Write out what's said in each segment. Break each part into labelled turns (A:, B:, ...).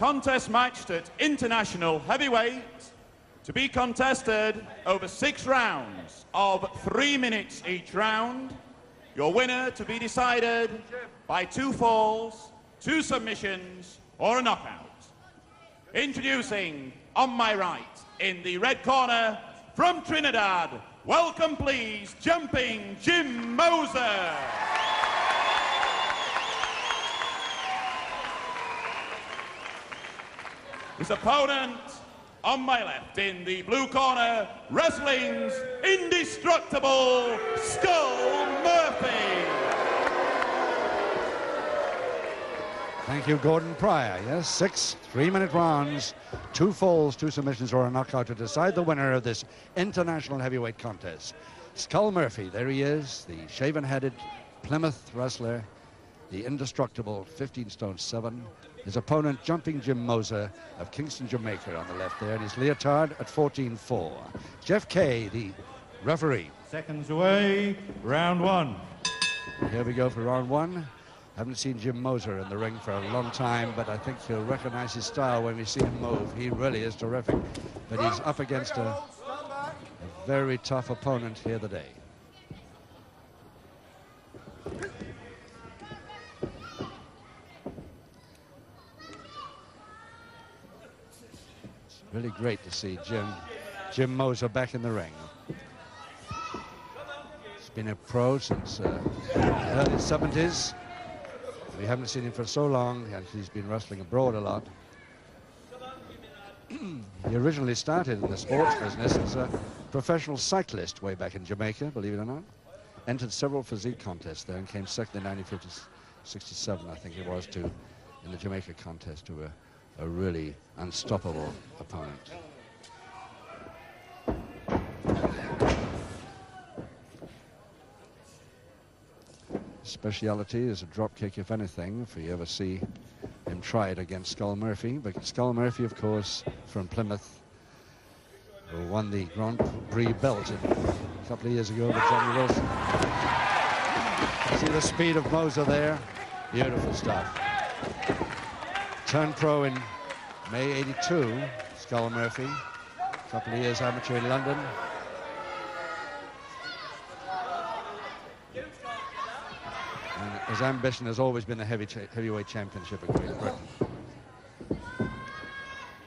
A: contest matched at international heavyweight to be contested over 6 rounds of 3 minutes each round. Your winner to be decided by 2 falls, 2 submissions, or a knockout. Introducing on my right, in the red corner, from Trinidad, welcome please, Jumping Jim Moser. His opponent on my left, in the blue corner, wrestling's indestructible Skull Murphy.
B: Thank you, Gordon Pryor. Yes, 6 3-minute rounds, 2 falls, 2 submissions, or a knockout to decide the winner of this international heavyweight contest. Skull Murphy, there he is, the shaven-headed Plymouth wrestler, the indestructible 15 stone 7. His opponent, Jumping Jim Moser of Kingston, Jamaica, on the left there, and his leotard at 14-4. Jeff Kay, the referee.
C: Seconds away, round 1.
B: Here we go for round 1. Haven't seen Jim Moser in the ring for a long time, but I think you'll recognize his style when we see him move. He really is terrific, but he's up against a very tough opponent here today. It's really great to see Jim Moser back in the ring. He's been a pro since the early 70s. We haven't seen him for so long, and he's been wrestling abroad a lot. He originally started in the sports business as a professional cyclist way back in Jamaica, believe it or not. Entered several physique contests there and came second in 1967, I think it was, in the Jamaica contest to a really unstoppable opponent. Speciality is a drop kick, if anything, if you ever see him try it against Skull Murphy. But Skull Murphy, of course, from Plymouth, who won the Grand Prix belt a couple of years ago with Johnny Wilson. See the speed of Moser there? Beautiful stuff. Turned pro in May '82, Skull Murphy. A couple of years amateur in London. His ambition has always been the heavyweight championship of Great Britain.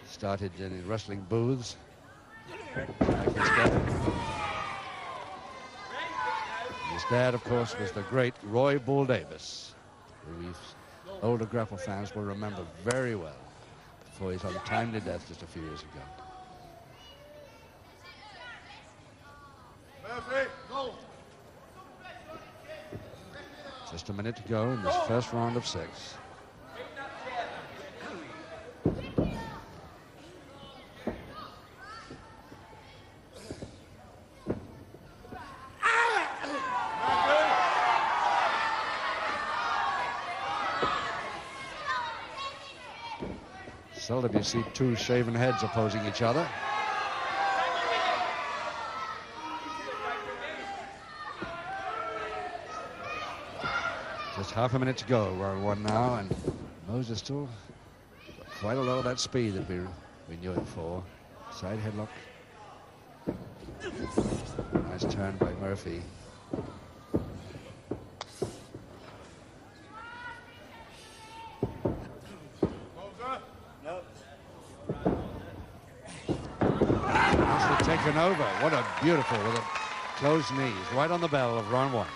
B: Started in wrestling booths. His dad, of course, was the great Roy Bull Davis, who older grapple fans will remember very well before his untimely death just a few years ago.
D: Murphy, go.
B: Just a minute to go in this first round of 6. Seldom you see 2 shaven heads opposing each other. Just half a minute to go, round 1 now, and Moser still got quite a lot of that speed that we knew him for. Side headlock. Nice turn by Murphy. Actually taken over. What a beautiful, with a closed knees, right on the bell of round 1.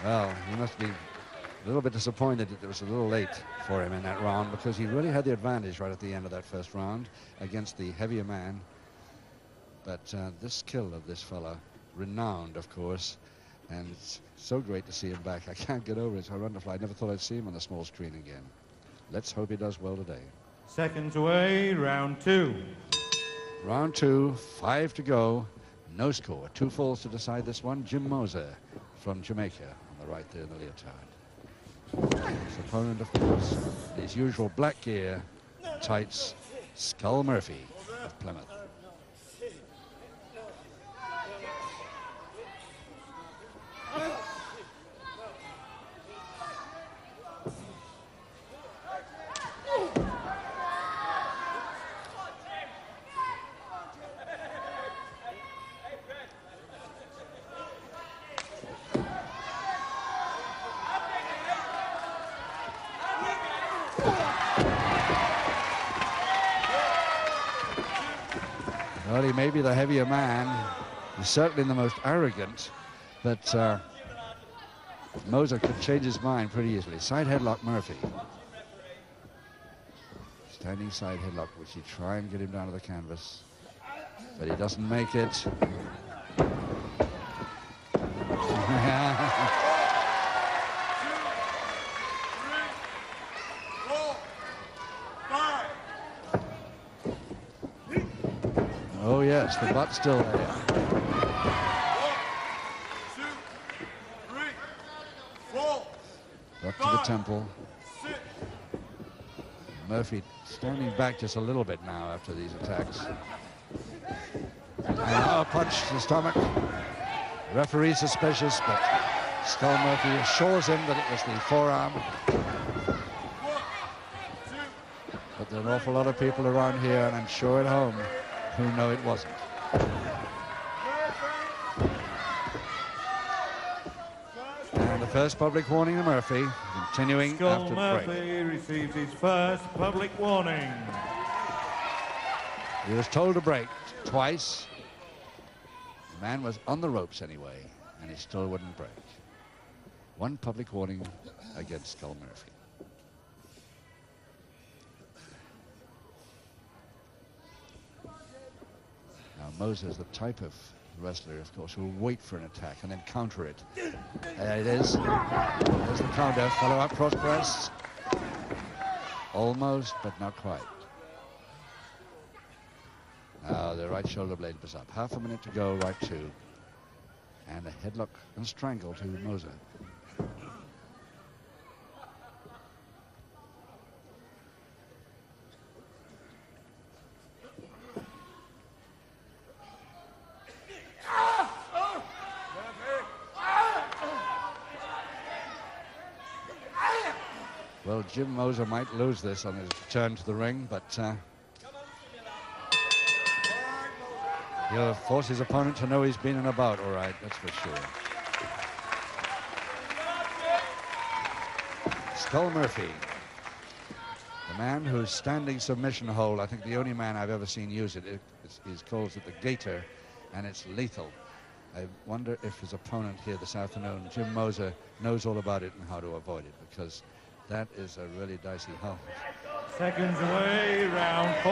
B: Well, he must be a little bit disappointed that it was a little late for him in that round, because he really had the advantage right at the end of that first round against the heavier man. But this skill of this fella, renowned, of course, and it's so great to see him back. I can't get over it. It's wonderful. I never thought I'd see him on the small screen again. Let's hope he does well today.
C: Seconds away, round 2.
B: Round 2, 5 to go. No score. 2 falls to decide this one. Jim Moser from Jamaica on the right there in the leotard. His opponent, of course, his usual black gear, tights, Skull Murphy of Plymouth. Well, he may be the heavier man. He's certainly the most arrogant, but Moser could change his mind pretty easily. Side headlock Murphy. Standing side headlock, which he try and get him down to the canvas, but he doesn't make it.
A: 5.
B: Oh yes, the butt's still there.
A: 1, 2, 3, 4.
B: Up to the temple.
A: 6.
B: Murphy standing back just a little bit now after these attacks. And now a punch to the stomach. Referee suspicious, but Skull Murphy assures him that it was the forearm.
A: 1, 2.
B: But there are an awful lot of people around here, and I'm sure at home, who know it wasn't. And the first public warning to Murphy, continuing
C: Skull
B: after the break.
C: Murphy receives his first public warning.
B: He was told to break twice. The man was on the ropes anyway, and he still wouldn't break. One public warning against Skull Murphy. Now Moser's the type of wrestler, of course, who will wait for an attack and then counter it. There it is. There's the counter. Follow up cross press. Almost, but not quite. Now the right shoulder blade was up. Half a minute to go, right two. And a headlock and strangle to Moser. Well, Jim Moser might lose this on his return to the ring, but he'll force his opponent to know he's been in a bout, all right, that's for sure. Skull Murphy, the man whose standing submission hold, I think the only man I've ever seen use it, he calls it the Gator, and it's lethal. I wonder if his opponent here this afternoon, Jim Moser, knows all about it and how to avoid it, because that is a really dicey hold.
C: Seconds away, round 4.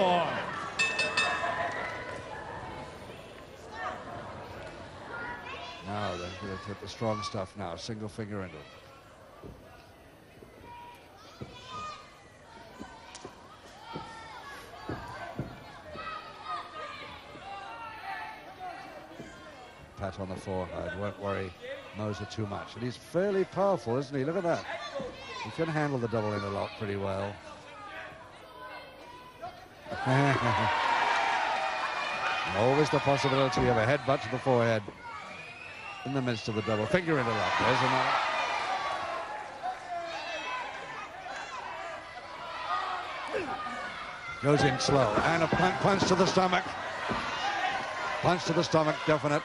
B: Now they're going to hit the strong stuff now, single finger into it. Pat on the forehead, won't worry Moser too much. And he's fairly powerful, isn't he? Look at that. He can handle the double interlock pretty well. Always the possibility of a headbutt to the forehead in the midst of the double finger interlock. There's another. Goes in slow, and a punch to the stomach. Punch to the stomach, definite.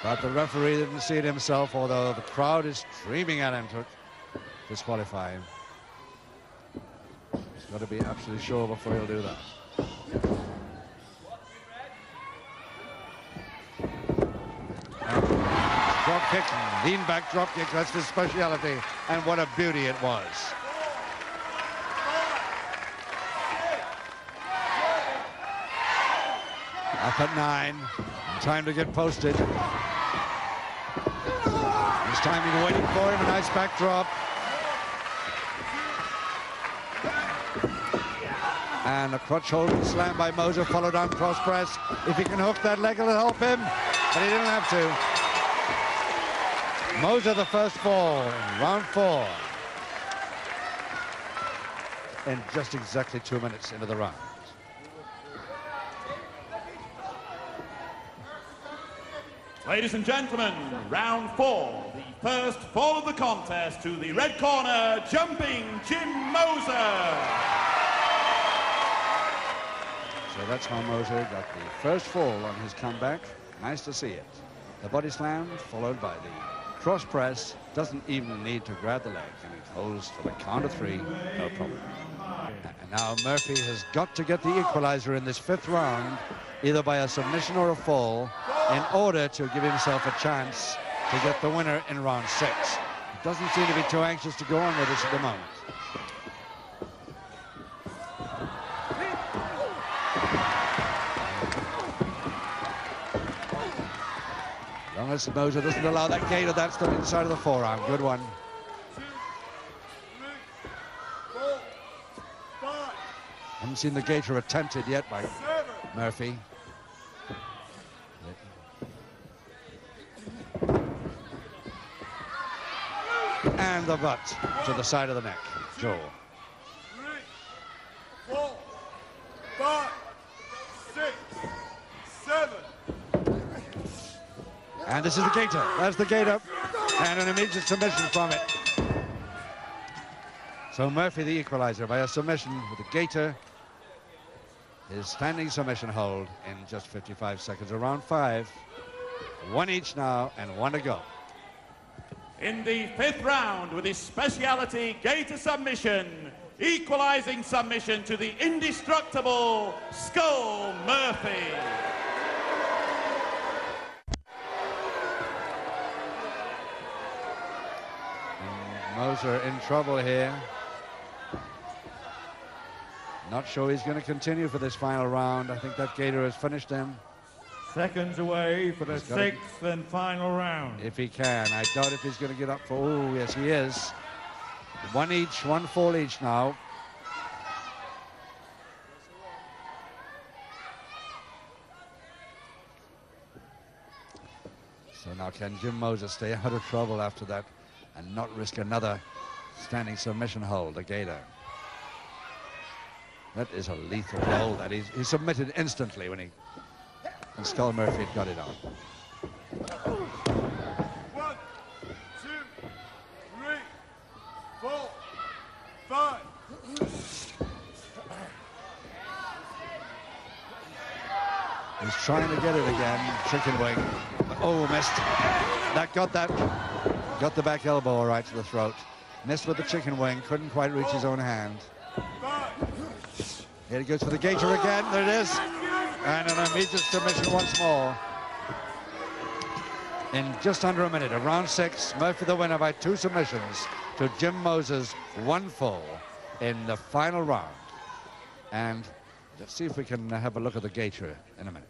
B: But the referee didn't see it himself, although the crowd is screaming at him to disqualify him. He's got to be absolutely sure before he'll do that. Drop kick, lean back drop kick, that's his speciality, and what a beauty it was. Up at 9, time to get posted. This time he's waiting for him, a nice backdrop. And a crutch hold and slam by Moser, followed on cross press. If he can hook that leg, it'll help him, but he didn't have to. Moser the first fall in round 4. And just exactly 2 minutes into the round.
A: Ladies and gentlemen, round 4, the first fall of the contest to the red corner, Jumping Jim Moser.
B: So that's how Moser got the first fall on his comeback. Nice to see it. The body slam followed by the cross press. Doesn't even need to grab the leg, and it holds for the count of 3, no problem. And now Murphy has got to get the equalizer in this 5th round, either by a submission or a fall, in order to give himself a chance to get the winner in round 6. He doesn't seem to be too anxious to go on with this at the moment. As long as Moser doesn't allow that gator, that's the inside of the forearm. Good one.
D: 2, 3, 4, 5.
B: Haven't seen the gator attempted yet by
D: 7.
B: Murphy. And the butt to the side of the neck. Joel.
D: 3, 4, 5, 6, 7.
B: And this is the gator. That's the gator. And an immediate submission from it. So Murphy, the equalizer, by a submission with the gator. His standing submission hold in just 55 seconds of round 5. 1 each now and 1 to go.
A: In the 5th round with his speciality gator submission, equalizing submission to the indestructible Skull Murphy.
B: And Moser in trouble here. Not sure he's going to continue for this final round. I think that gator has finished him.
C: Seconds away for the 6th and final round.
B: If he can. I doubt if he's going to get up for... Oh, yes, he is. 1 each, 1 fall each now. So now can Jim Moser stay out of trouble after that and not risk another standing submission hold, the gator? That is a lethal hold. That he submitted instantly when Skull Murphy had got it on.
D: 1, 2, 3, 4, 5.
B: He's trying to get it again. Chicken wing. Oh, missed. Got the back elbow all right to the throat. Missed with the chicken wing. Couldn't quite reach his own hand.
D: 5.
B: Here he goes for the gator again. There it is. And an immediate submission once more. In just under a minute of round 6, Murphy the winner by 2 submissions to Jim Moser's 1 fall in the final round. And let's see if we can have a look at the gator in a minute.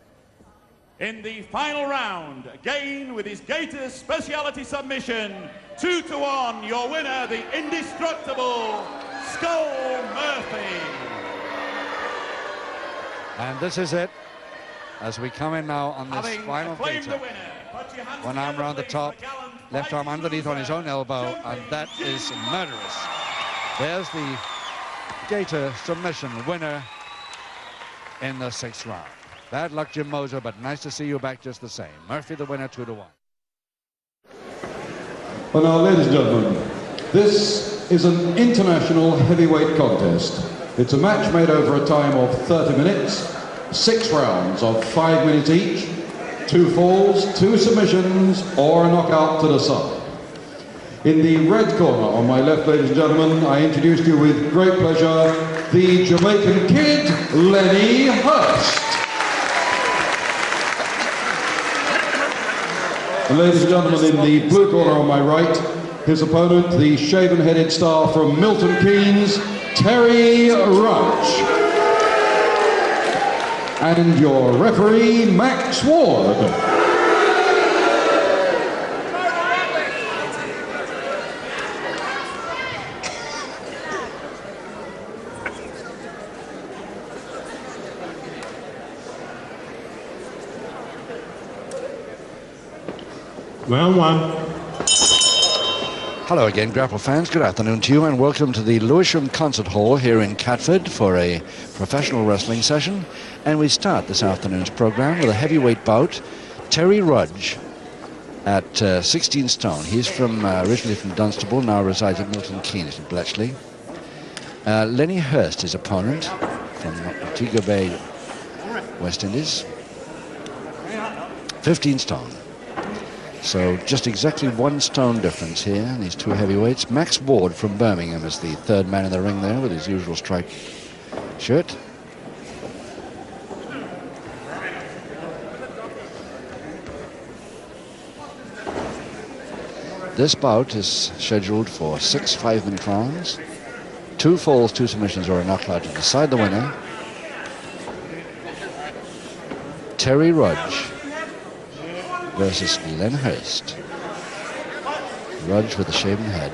A: In the final round, again with his gator speciality submission, 2-1, your winner, the indestructible Skull Murphy.
B: And this is it, as we come in now on this final gator. One arm around the top, left arm underneath on his own elbow, and that is murderous. There's the gator submission winner in the 6th round. Bad luck, Jim Moser, but nice to see you back just the same. Murphy the winner, 2-1.
E: Well now, ladies and gentlemen, this is an international heavyweight contest. It's a match made over a time of 30 minutes, 6 rounds of 5 minutes each, 2 falls, 2 submissions, or a knockout to decide. In the red corner on my left, ladies and gentlemen, I introduce you with great pleasure the Jamaican Kid, Lenny Hurst. And ladies and gentlemen, in the blue corner on my right, his opponent, the shaven-headed star from Milton Keynes, Terry Rudge. And your referee, Max Ward.
F: Round 1.
B: Hello again, Grapple fans. Good afternoon to you, and welcome to the Lewisham Concert Hall here in Catford for a professional wrestling session. And we start this afternoon's program with a heavyweight bout. Terry Rudge at 16 stone. He's from originally from Dunstable, now resides at Milton Keynes in Bletchley. Lenny Hurst, his opponent, from Montego Bay, West Indies. 15 stone. So just exactly 1 stone difference here in these 2 heavyweights. Max Ward from Birmingham is the 3rd man in the ring there with his usual strike shirt. This bout is scheduled for 6 5-minute rounds. 2 falls, 2 submissions, or a knockout to decide the winner. Terry Rudge versus Len Hurst. Rudge with a shaven head.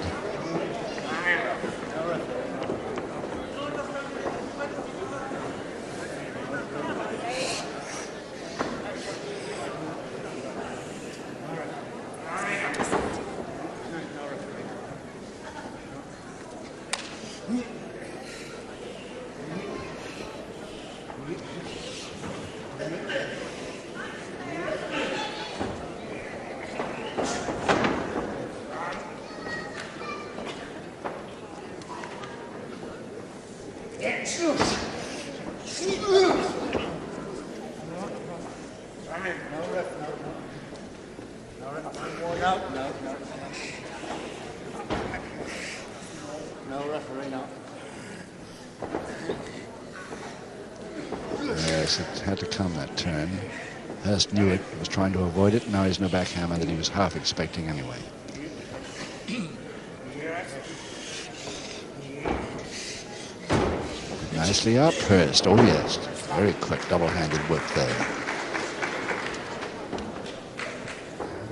B: Yes, it had to come that turn. Hurst knew it, was trying to avoid it. Now he's no backhammer that he was half expecting anyway. Nicely up, Hurst. Oh yes, very quick double-handed whip there.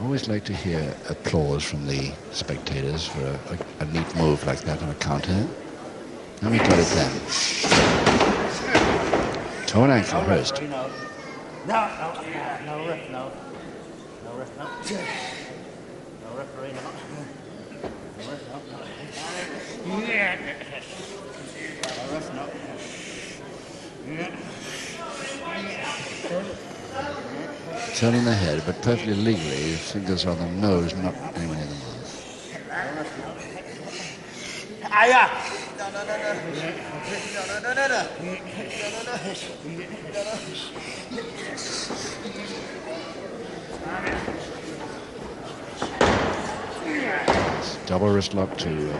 B: Always like to hear applause from the spectators for a neat move like that on a counter. And we got it then. Toe and ankle, Hurst.
G: No ref, no. No ref, no. No referee, no. No ref, no. No ref, no.
B: Turning the head, but perfectly legally, fingers on the nose, not anywhere near the mouth. Double wrist lock to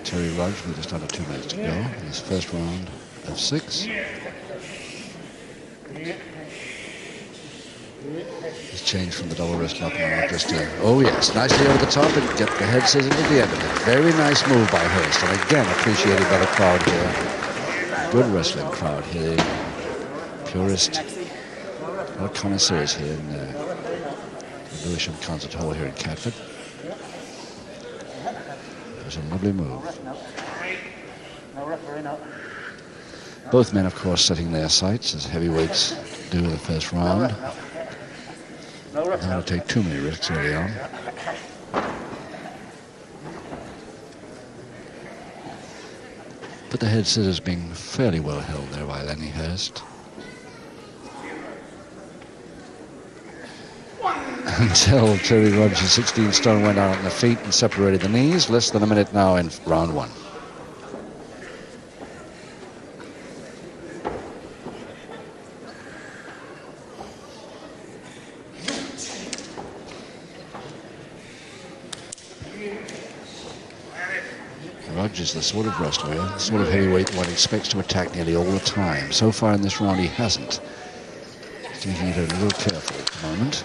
B: Terry Rudge with just under 2 minutes to go in his first round of 6. He's changed from the double wrist lock now just to, oh yes, nicely over the top and get the head scissors at the end of it. Very nice move by Hurst, and again appreciated by the crowd here. Good wrestling crowd here. Purist, a lot of connoisseurs here in the Lewisham Concert Hall here in Catford. It was a lovely move. Both men, of course, setting their sights as heavyweights do in the first round. Not going to take too many risks early on. But the head scissors being fairly well held there by Lenny Hurst. Until Terry Rudge, 16 stone, went out on the feet and separated the knees. Less than a minute now in round 1. Rudge is the sort of wrestler, the sort of heavyweight one expects to attack nearly all the time. So far in this round he hasn't. He's making it a little careful at the moment.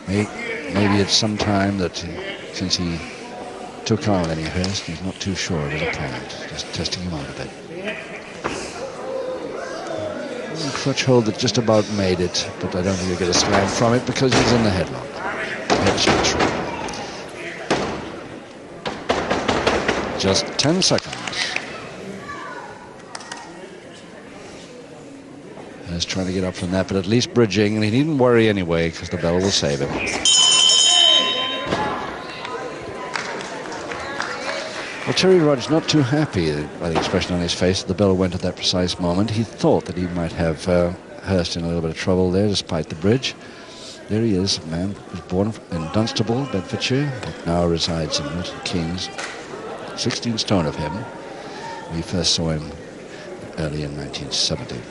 B: Maybe it's some time that since he took on Lenny Hurst, he's not too sure of his opponent, just testing him out a bit. Crutch hold that just about made it, but I don't think he'll get a slam from it because he's in the headlock. Head switch. Just 10 seconds. He's trying to get up from that, but at least bridging, and he needn't worry anyway because the bell will save him. Well, Terry Rudge not too happy by the expression on his face. The bell went at that precise moment. He thought that he might have Hurst in a little bit of trouble there despite the bridge. There he is, a man who was born in Dunstable, Bedfordshire, but now resides in Milton Keynes. 16 stone of him. We first saw him early in 1970.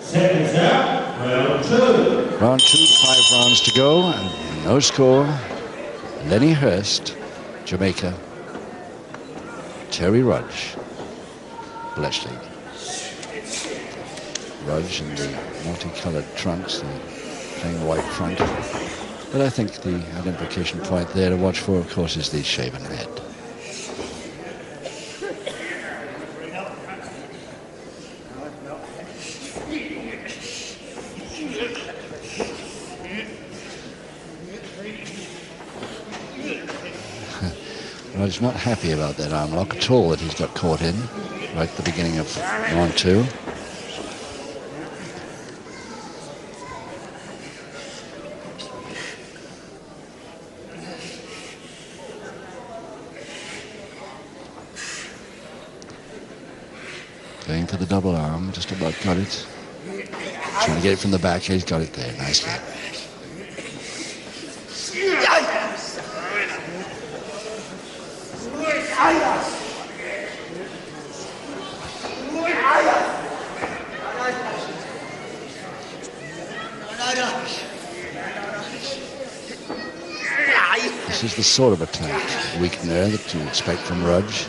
F: Seconds out, round 2.
B: Round 2, 5 rounds to go, and no score. Lenny Hurst, Jamaica. Terry Rudge, Bletchley. Rudge in the multicolored trunks, the plain white front. But I think the identification point there to watch for, of course, is the shaven head. Rudge not happy about that arm lock at all that he's got caught in right at the beginning of round 2. Going for the double arm, just about got it. Trying to get it from the back, he's got it there nicely. This is the sort of attack, weakener, that you expect from Rudge.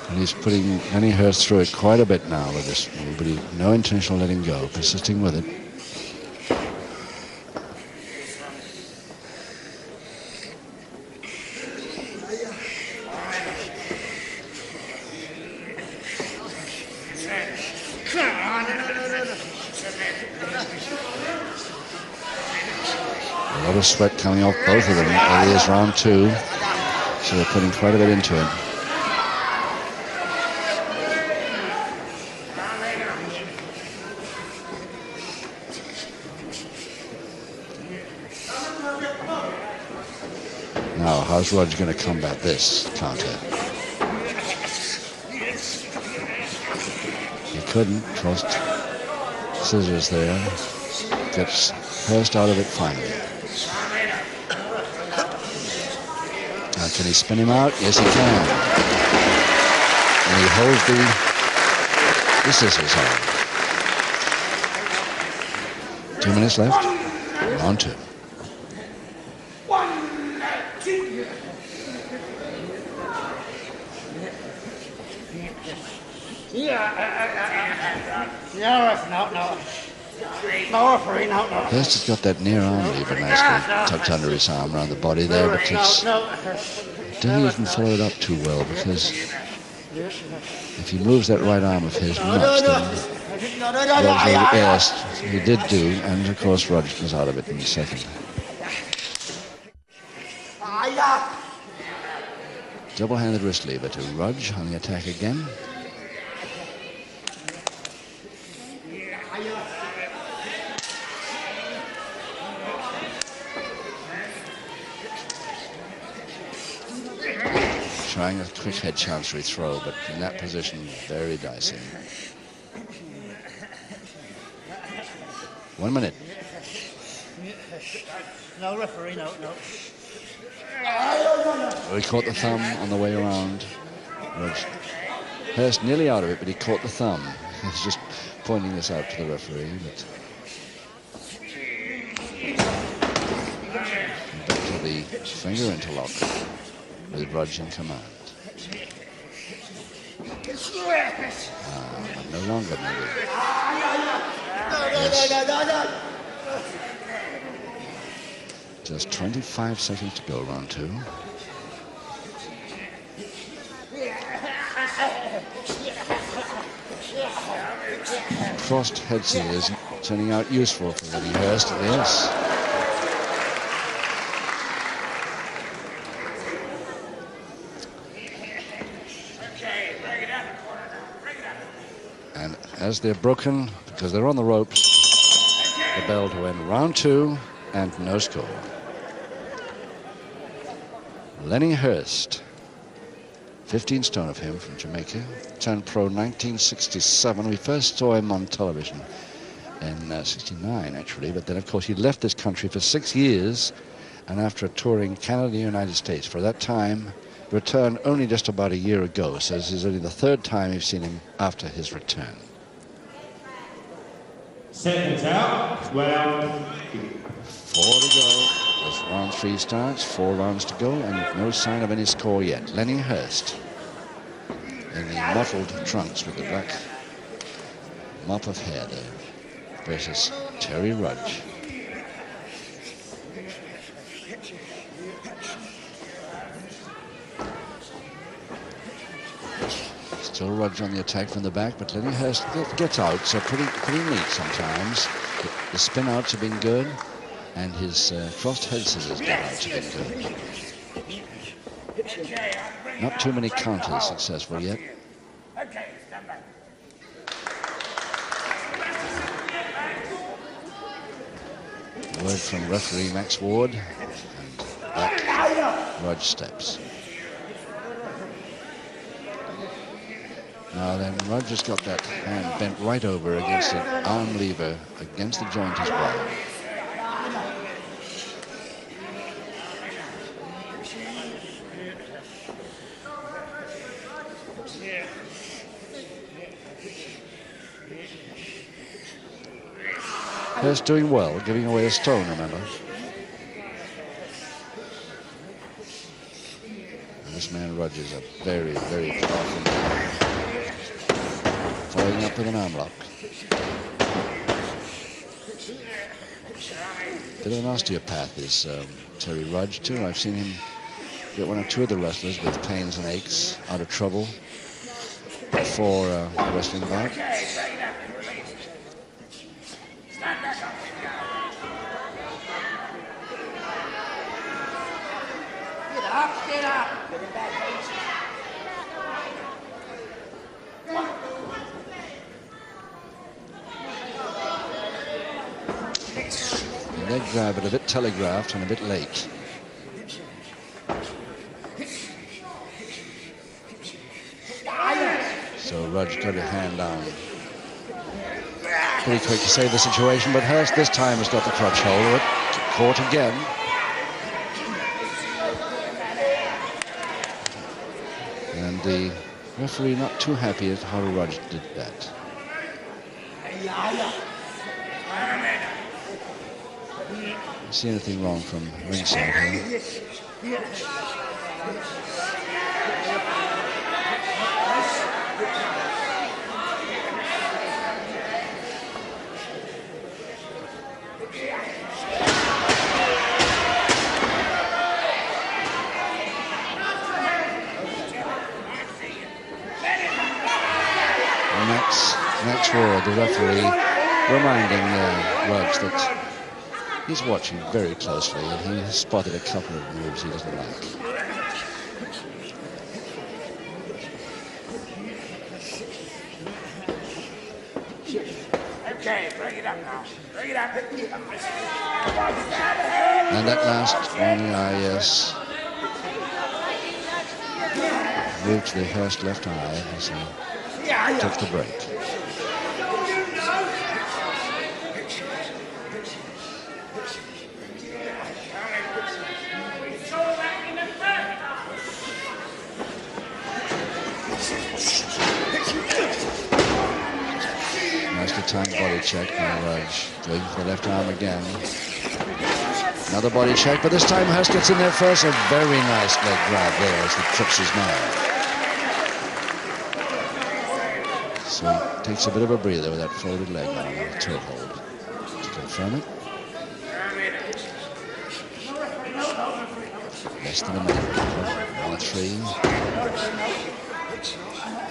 B: And he's putting Lenny Hurst through it quite a bit now with this move, but no intention of letting go, persisting with it. A lot of sweat coming off both of them. Early as round 2, so they're putting quite a bit into it. Now, how's Rudge going to combat this counter? He couldn't. Crossed scissors there. Gets Hurst out of it finally. Now, can he spin him out? Yes, he can. And he holds the scissors on. 2 minutes left. Round 2. Hurst has got that near arm lever nicely tucked under his arm around the body there, but it's didn't even follow it up too well, because if he moves that right arm of his much, then Rudge, yes, he did do, and of course Rudge was out of it in a second. Double-handed wrist lever to Rudge on the attack again. Trying a quick head chancery throw, but in that position, very dicey. 1 minute.
G: No, referee, no.
B: He caught the thumb on the way around. Hurst nearly out of it, but he caught the thumb. He's just pointing this out to the referee. But back to the finger interlock with Rudge in command. No longer, maybe. Yes. Just 25 seconds to go, round 2. Crossed head scissors turning out useful for Lenny Hurst, yes. And as they're broken, because they're on the ropes, the bell to end round 2 and no score. Lenny Hurst, 15 stone of him from Jamaica, turned pro 1967. We first saw him on television in 69 actually, but then of course he left this country for 6 years, and after touring Canada and the United States for that time, returned only just about a year ago. So this is only the 3rd time we've seen him after his return.
F: Seconds out, 12.
B: 4 to go as round 3 starts, 4 rounds to go, and no sign of any score yet. Lenny Hurst in the mottled trunks with the black mop of hair there versus Terry Rudge. Still Rudge on the attack from the back, but Lenny Hurst gets out, so pretty neat sometimes. The spin outs have been good, and his crossed head scissors get outs have been good. Not too many counters successful yet. Word from referee Max Ward, and back Rudge steps. Now then, Rudge has got that hand bent right over against an arm lever against the joint as well. Hurst doing well, giving away a stone, remember. And this man Rudge is a very, very powerful man. Following up with an arm lock. Bit of an osteopath is Terry Rudge too. I've seen him get 1 or 2 of the wrestlers with pains and aches out of trouble before a wrestling bout.
H: Get up.
B: The leg grab, but a bit telegraphed and a bit late. So Rudge got a hand down pretty quick to save the situation, but Hurst this time has got the crotch hold of it. Caught again. And the referee not too happy at how Rudge did that. Don't see anything wrong from ringside here. Max Ward, the referee, reminding Rudge that he's watching very closely, and he has spotted a couple of moves he doesn't like.
H: Okay, bring it up now. Bring it up.
B: And that last one, yes. Moved to the Hurst left eye as he took the break. Nicely timed body check by Rudge. Going for the left arm again. Another body check, but this time Hurst gets in there first. A very nice leg grab there as he trips his man. So he takes a bit of a breather with that folded leg on the toe hold to confirm it. Less than a minute. 1-3.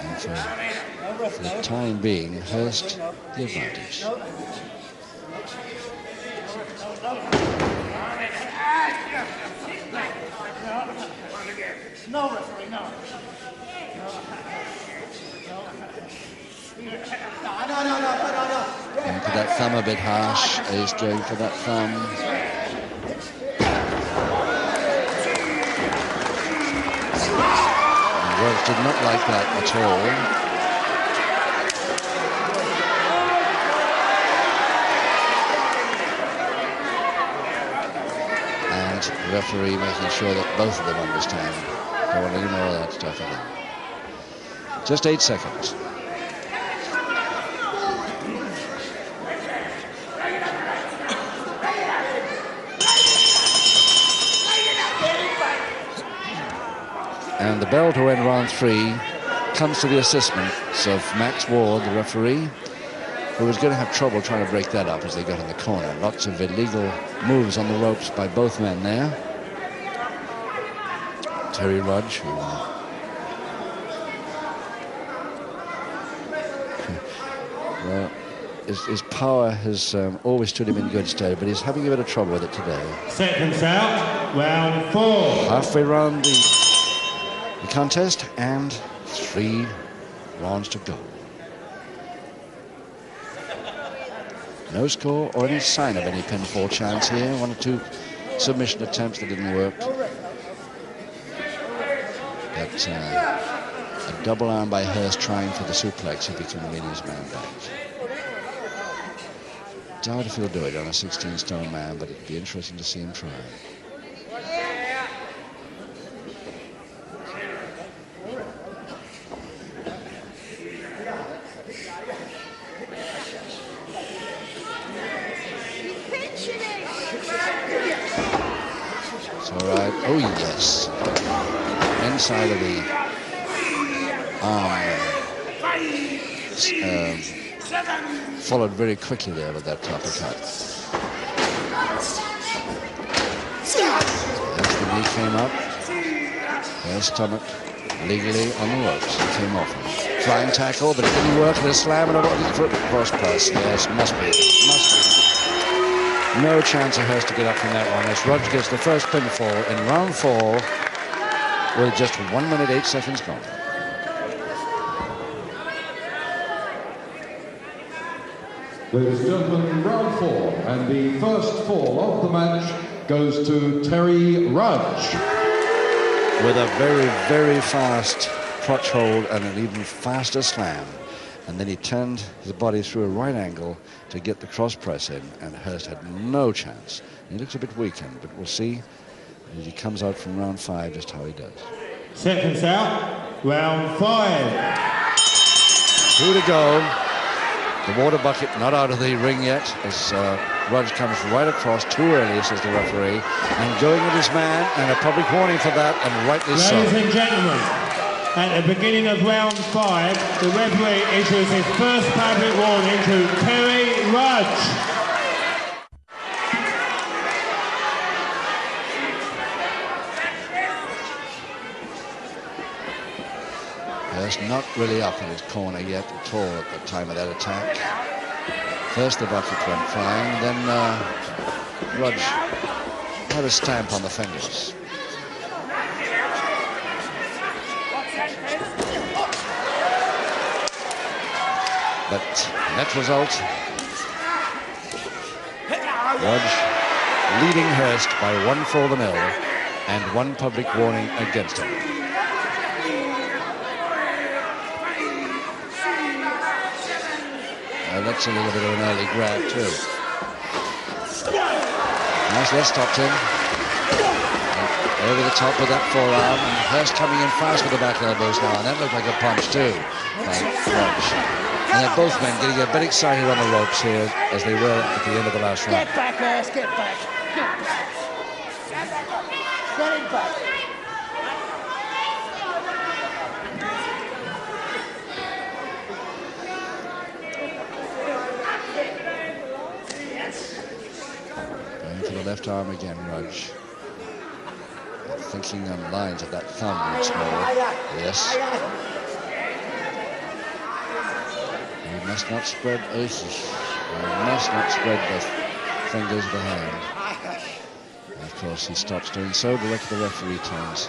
B: And for the time being, Hurst the advantage.
H: No, referee, no.
B: Going for that thumb a bit harsh. He's going for that thumb. Hurst did not like that at all. And the referee making sure that both of them understand. Don't want any more of that stuff in there. Just 8 seconds. And the bell to end round 3 comes to the assistance of Max Ward, the referee, who was going to have trouble trying to break that up as they got in the corner. Lots of illegal moves on the ropes by both men there. Terry Rudge, who well, his power has always stood him in good stead, but he's having a bit of trouble with it today.
F: Seconds out, round 4.
B: Halfway round the contest, and 3 rounds to go. No score or any sign of any pinfall chance here. 1 or 2 submission attempts that didn't work. But a double arm by Hurst trying for the suplex if he can win his man back. Doubt if he'll do it on a 16-stone man, but it'd be interesting to see him try. Oh, yes. Inside of the arm. Followed very quickly there with that uppercut. As the knee came up, their stomach legally on the ropes. It came off. Flying tackle, but it didn't work. The slam and a foot cross press. Yes, must be. No chance of Hurst to get up from that one as Rudge gets the first pinfall in round 4 with just 1 minute 8 seconds gone.
E: Ladies and gentlemen, round 4, and the first fall of the match goes to Terry Rudge.
B: With a very, very fast crotch hold and an even faster slam. And then he turned his body through a right angle to get the cross press in, and Hurst had no chance. He looks a bit weakened, but we'll see as he comes out from round 5 just how he does.
F: Seconds out, round 5.
B: 2 to go. The water bucket not out of the ring yet as Rudge comes right across too early, says the referee, and going with his man, and a public warning for that, and rightly so.
F: Ladies and gentlemen, at the beginning of round 5, the referee issues his first public warning to Terry Rudge.
B: Hurst not really up in his corner yet at all at the time of that attack. First the bucket went flying, then Rudge had a stamp on the fingers. But net result, Rudge leading Hurst by 1-0 and 1 public warning against him. That's a little bit of an early grab too. Nice left stopped him. Over the top with that forearm, and Hurst coming in fast with the back elbows now, and that looked like a punch too by Rudge. And they're both men getting a bit excited on the ropes here as they were at the end of the last round.
H: Get back, Hurst, get back. Get him back.
B: Going for the left arm again, Rudge. Thinking on lines of that thumb once more. Yes. You must not spread aces. You must not spread the fingers of the hand. And of course, he stops doing so. The referee turns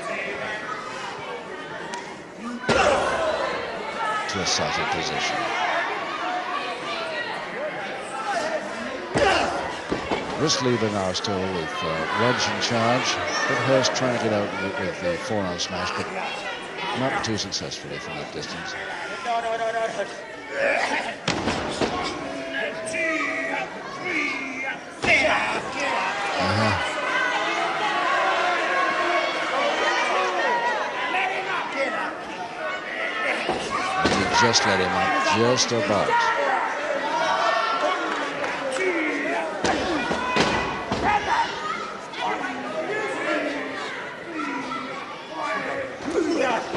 B: to a sighted position. Wrist lever now still with Rudge in charge, but Hurst trying to get out with the forearm smash, but Not too successfully from that distance. He just let him up, just about.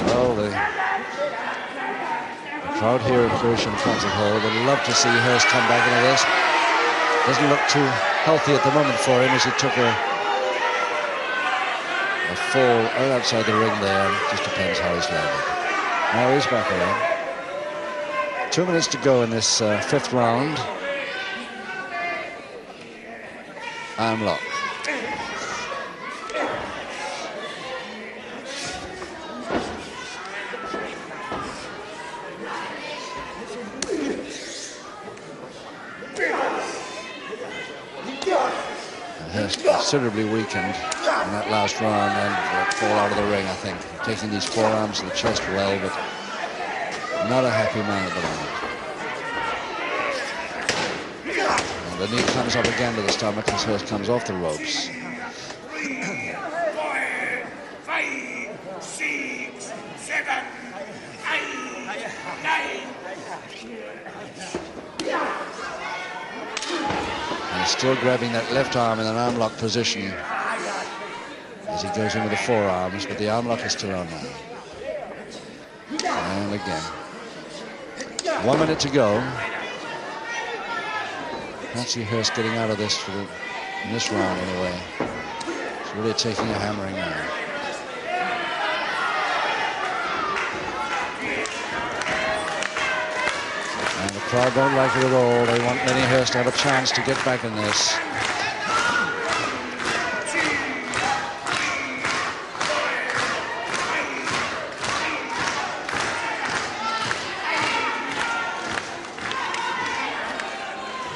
B: Well, the crowd here at Lewisham Concert Hall would love to see Hurst come back into this. Doesn't look too healthy at the moment for him as he took a fall right outside the ring there. It just depends how he's landed. Now he's back around. 2 minutes to go in this fifth round. Armlock. Considerably weakened in that last round and fall out of the ring, I think. Taking these forearms to the chest well, but not a happy man at the moment. And the knee comes up again to the stomach as Hurst comes off the ropes.
D: 5, 6, 7, 8, 9.
B: And still grabbing that left arm in an arm lock position as he goes in with the forearms, but the arm lock is still on now. And again. 1 minute to go. Can't see Hurst getting out of this in this round anyway. He's really taking a hammering now. And the crowd don't like it at all. They want Lenny Hurst to have a chance to get back in this.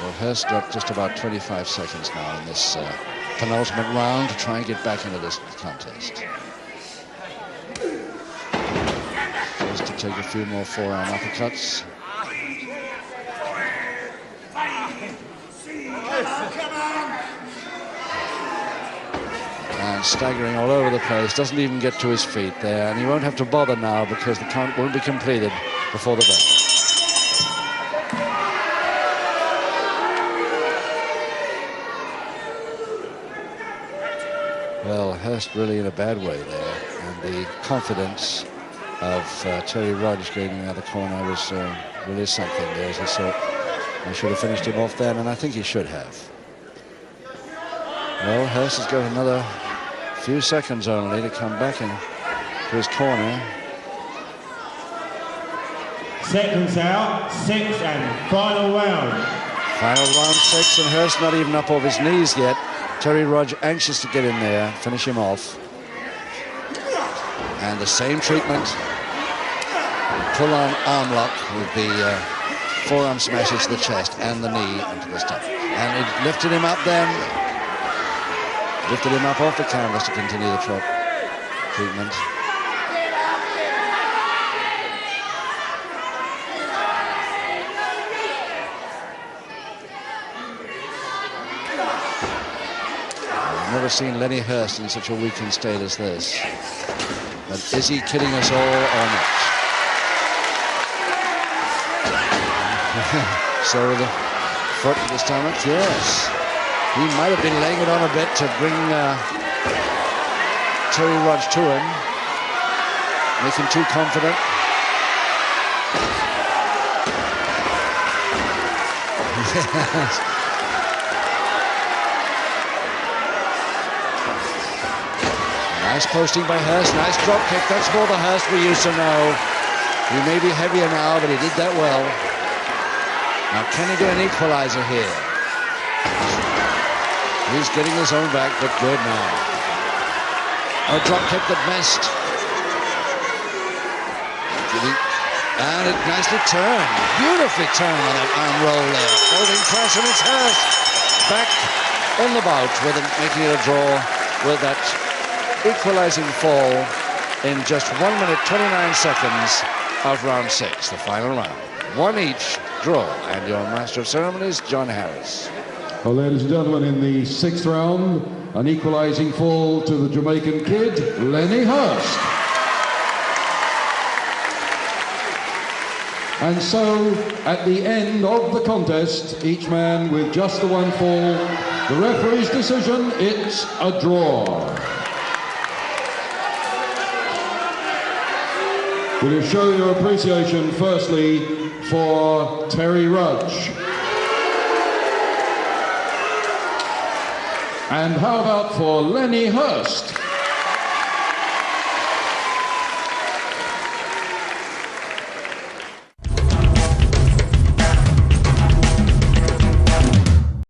B: Well, Hurst got just about 25 seconds now in this penultimate round to try and get back into this contest. Just to take a few more forearm uppercuts. And staggering all over the place, doesn't even get to his feet there, and he won't have to bother now because the count won't be completed before the bell. Well, Hurst really in a bad way there, and the confidence of Terry Rudge getting in the corner was really something there, as he thought. I should have finished him off then, and I think he should have. Well, Hurst has got another few seconds only to come back in to his corner.
F: Seconds out, 6 and final round.
B: Final round 6, and Hurst not even up off his knees yet. Terry Rudge anxious to get in there, finish him off. And the same treatment. Pull-on arm lock with the forearm smashes to the chest and the knee into the stomach. And it lifted him up then. Lifted him up off the canvas to continue the treatment. I've never seen Lenny Hurst in such a weakened state as this. But is he kidding us all or not? So the foot to the stomach, yes. He might have been laying it on a bit to bring Terry Rudge to him. Make him too confident. Nice posting by Hurst, nice drop kick. That's more the Hurst we used to know. He may be heavier now, but he did that well. Now, can he get an equalizer here? He's getting his own back, but good now. A drop kick that missed. And it nicely turned. Beautifully turned on that arm roll there. Holding press, and it's Hurst back in the bout with it, making it a draw with that equalizing fall in just 1 minute 29 seconds of round 6, the final round. One each draw, and your master of ceremonies, John Harris.
E: Well, ladies and gentlemen, in the 6th round, an equalising fall to the Jamaican kid, Lenny Hurst. And so, at the end of the contest, each man with just the one fall, the referee's decision, it's a draw. Will you show your appreciation, firstly, for Terry Rudge? And how about for Lenny Hurst?